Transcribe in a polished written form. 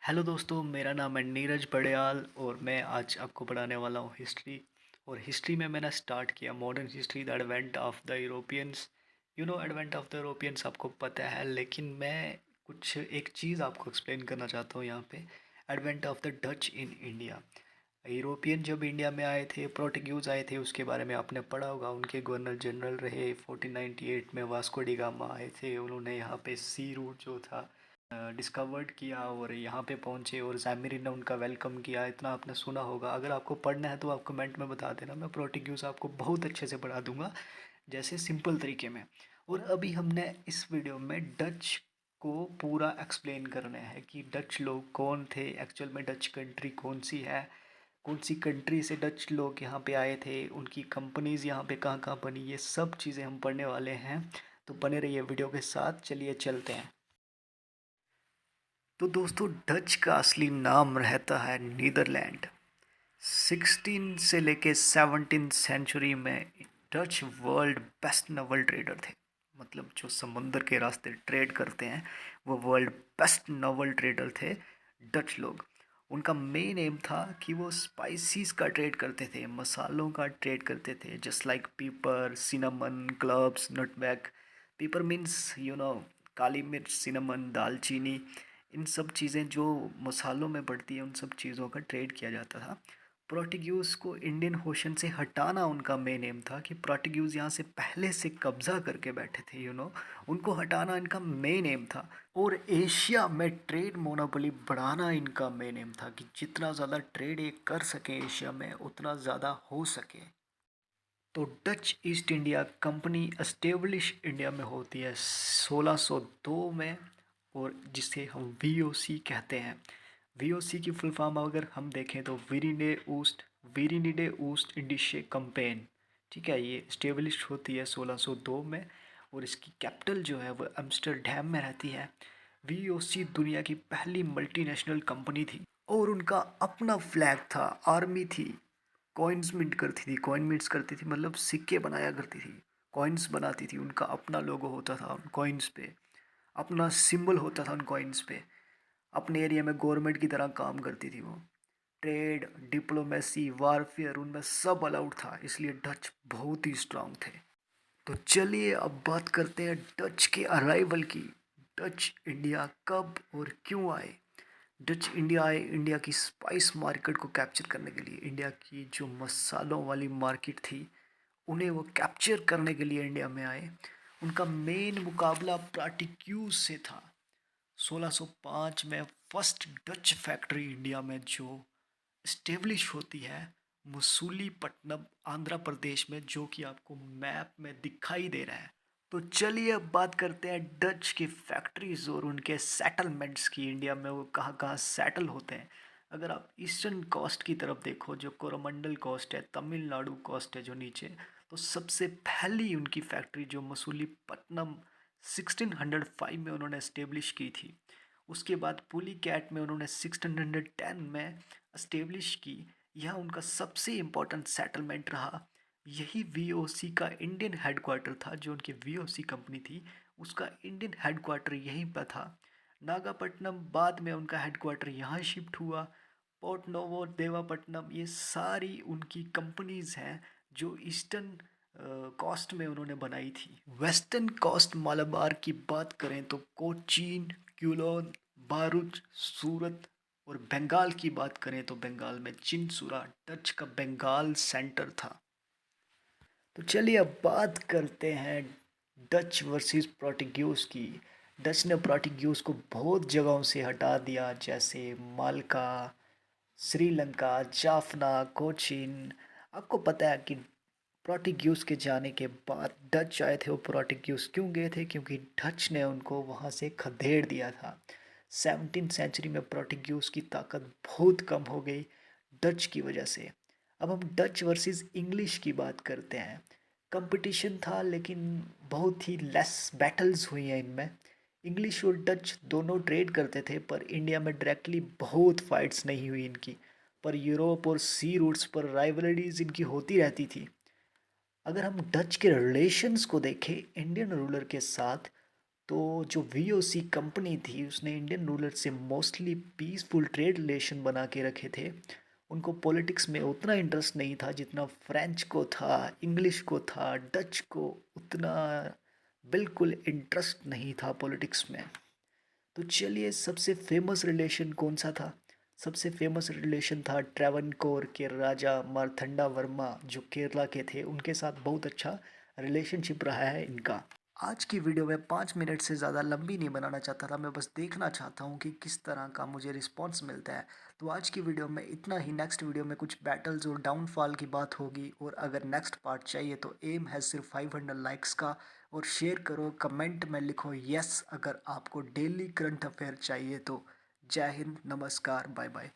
Hello दोस्तों, मेरा नाम है नीरज बड़याल और मैं आज आपको पढ़ाने वाला हूँ हिस्ट्री। और हिस्ट्री में मैंने स्टार्ट किया modern history, the advent of the Europeans. Advent of the Europeans आपको पता है, लेकिन मैं कुछ एक चीज़ आपको एक्सप्लेन करना चाहता हूँ यहाँ पे। Advent of the Dutch in India. European जब इंडिया में आए थे, पोर्टुगीज आए थे, उसके बारे में आपने पढ़ा होगा। उनके गवर्नर जनरल रहे 1498 में। वास्को डी गामा आए थे, उन्होंने यहाँ पे सी रूट जो था डिस्कवर्ड किया और यहाँ पे पहुँचे और ज़ैमरी ने उनका वेलकम किया। इतना आपने सुना होगा। अगर आपको पढ़ना है तो आप कमेंट में बता देना, मैं पोर्टुगीज़ आपको बहुत अच्छे से पढ़ा दूंगा, जैसे सिंपल तरीके में। और अभी हमने इस वीडियो में डच को पूरा एक्सप्लेन करना है कि डच लोग कौन थे, एक्चुअल में डच कंट्री कौन सी है, कौन सी कंट्री से डच लोग यहाँ पे आए थे, उनकी कंपनीज़ यहाँ पे कहाँ कहाँ बनी, ये सब चीज़ें हम पढ़ने वाले हैं। तो बने रहिए वीडियो के साथ, चलिए चलते हैं। तो दोस्तों, डच का असली नाम रहता है नीदरलैंड। 16 से लेके 17 सेंचुरी में Dutch world best Naval trader थे। मतलब जो समुंदर के रास्ते ट्रेड करते हैं, वो वर्ल्ड बेस्ट नवल ट्रेडर थे डच लोग। उनका मेन एम था कि वो स्पाइसीज का ट्रेड करते थे, मसालों का ट्रेड करते थे, जस्ट लाइक पीपर, सिनेमन, क्लव्स, नटमैग। पीपर मीन्स काली मिर्च, सिनेमन, दालचीनी, इन सब चीज़ें जो मसालों में पड़ती है, उन सब चीज़ों का ट्रेड किया जाता था। पोर्टुगीज़ को इंडियन ओशन से हटाना उनका मेन एम था कि पोर्टुगीज़ यहाँ से पहले से कब्जा करके बैठे थे, उनको हटाना इनका मेन एम था। और एशिया में ट्रेड मोनोपोली बढ़ाना इनका मेन एम था कि जितना ज़्यादा ट्रेड ये कर सके एशिया में, उतना ज़्यादा हो सके। तो Dutch east India company establish India में होती है 1602 में, और जिसे हम वीओसी कहते हैं। वीओसी की फुल फॉर्म अगर हम देखें तो वीरिनिडे ऊस्ट इंडिशे कंपेन। ठीक है, ये स्टेब्लिश होती है 1602 में, और इसकी कैपिटल जो है वो एम्स्टर्डम में रहती है। वीओसी दुनिया की पहली मल्टीनेशनल कंपनी थी और उनका अपना फ्लैग था, आर्मी थी, कॉइन्स मिंट करती थी, कॉइन मिंट्स करती थी, मतलब सिक्के बनाया करती थी, कॉइन्स बनाती थी। उनका अपना लोगो होता था उन कॉइन्स पे, अपना सिंबल होता था उन कॉइन्स पे। अपने एरिया में गवर्नमेंट की तरह काम करती थी वो। ट्रेड, डिप्लोमेसी, वारफेयर, उनमें सब अलाउड था, इसलिए डच बहुत ही स्ट्रांग थे। तो चलिए अब बात करते हैं डच के अराइवल की। डच इंडिया कब और क्यों आए। डच इंडिया आए इंडिया की स्पाइस मार्केट को कैप्चर करने के लिए। इंडिया की जो मसालों वाली मार्केट थी, उन्हें वो कैप्चर करने के लिए इंडिया में आए। उनका मेन मुकाबला प्राटिक्यूज से था। 1605 में फर्स्ट डच फैक्ट्री इंडिया में जो इस्टेब्लिश होती है मसूलीपट्टनम, आंध्र प्रदेश में, जो कि आपको मैप में दिखाई दे रहा है। तो चलिए अब बात करते हैं डच की फैक्ट्रीज और उनके सेटलमेंट्स की। इंडिया में वो कहाँ कहाँ सेटल होते हैं। अगर आप ईस्टर्न कोस्ट की तरफ देखो, जो कोरोमंडल कोस्ट है, तमिलनाडु कोस्ट है जो नीचे, तो सबसे पहली उनकी फैक्ट्री जो मसूलीपट्टनम 1605 में उन्होंने इस्टेब्लिश की थी। उसके बाद पुली कैट में उन्होंने 1610 में इस्टेब्लिश की। यह उनका सबसे इम्पोर्टेंट सेटलमेंट रहा। यही वीओसी का इंडियन हेडक्वार्टर था। जो उनकी वीओसी कंपनी थी, उसका इंडियन हेडक्वार्टर यहीं पर था। नागापट्टनम बाद में उनका हेडक्वार्टर यहाँ शिफ्ट हुआ। पोर्ट नोवो, देवापट्टनम, ये सारी उनकी कंपनीज हैं जो ईस्टर्न कोस्ट में उन्होंने बनाई थी। वेस्टर्न कोस्ट मालाबार की बात करें तो कोचीन, क्यूलोन, बारूच, सूरत, और बंगाल की बात करें तो बंगाल में चिनसुरा डच का बंगाल सेंटर था। तो चलिए अब बात करते हैं डच वर्सेस पोर्टुगीज की। डच ने पोर्टुगीज को बहुत जगहों से हटा दिया, जैसे माल्टा, श्रीलंका, जाफना, कोचीन। आपको पता है कि पोर्टुगीज के जाने के बाद डच आए थे। वो पोर्टुगीज क्यों गए थे? क्योंकि डच ने उनको वहाँ से खदेड़ दिया था। 17 सेंचुरी में पोर्टुगीज की ताकत बहुत कम हो गई डच की वजह से। अब हम डच वर्सेस इंग्लिश की बात करते हैं। कंपटीशन था, लेकिन बहुत ही लेस बैटल्स हुई हैं इनमें। इंग्लिश और डच दोनों ट्रेड करते थे, पर इंडिया में डायरेक्टली बहुत फाइट्स नहीं हुई इनकी। पर यूरोप और सी रूट्स पर राइवलरीज इनकी होती रहती थी। अगर हम डच के रिलेशंस को देखें इंडियन रूलर के साथ, तो जो वीओसी कंपनी थी उसने इंडियन रूलर से मोस्टली पीसफुल ट्रेड रिलेशन बना के रखे थे। उनको पॉलिटिक्स में उतना इंटरेस्ट नहीं था जितना फ्रेंच को था, इंग्लिश को था, डच को उतना बिल्कुल इंटरेस्ट नहीं था पॉलिटिक्स में। तो चलिए, सबसे फेमस रिलेशन कौन सा था? सबसे फेमस रिलेशन था ट्रेवनकोर के राजा मार्तंडा वर्मा, जो केरला के थे। उनके साथ बहुत अच्छा रिलेशनशिप रहा है इनका। आज की वीडियो में 5 मिनट से ज़्यादा लंबी नहीं बनाना चाहता था, मैं बस देखना चाहता हूँ कि किस तरह का मुझे रिस्पॉन्स मिलता है। तो आज की वीडियो में इतना ही। नेक्स्ट वीडियो में कुछ बैटल्स और डाउनफॉल की बात होगी, और अगर नेक्स्ट पार्ट चाहिए तो एम है सिर्फ 500 लाइक्स का। और शेयर करो, कमेंट में लिखो यस अगर आपको डेली करंट अफेयर चाहिए तो। जय हिंद, नमस्कार, बाय बाय।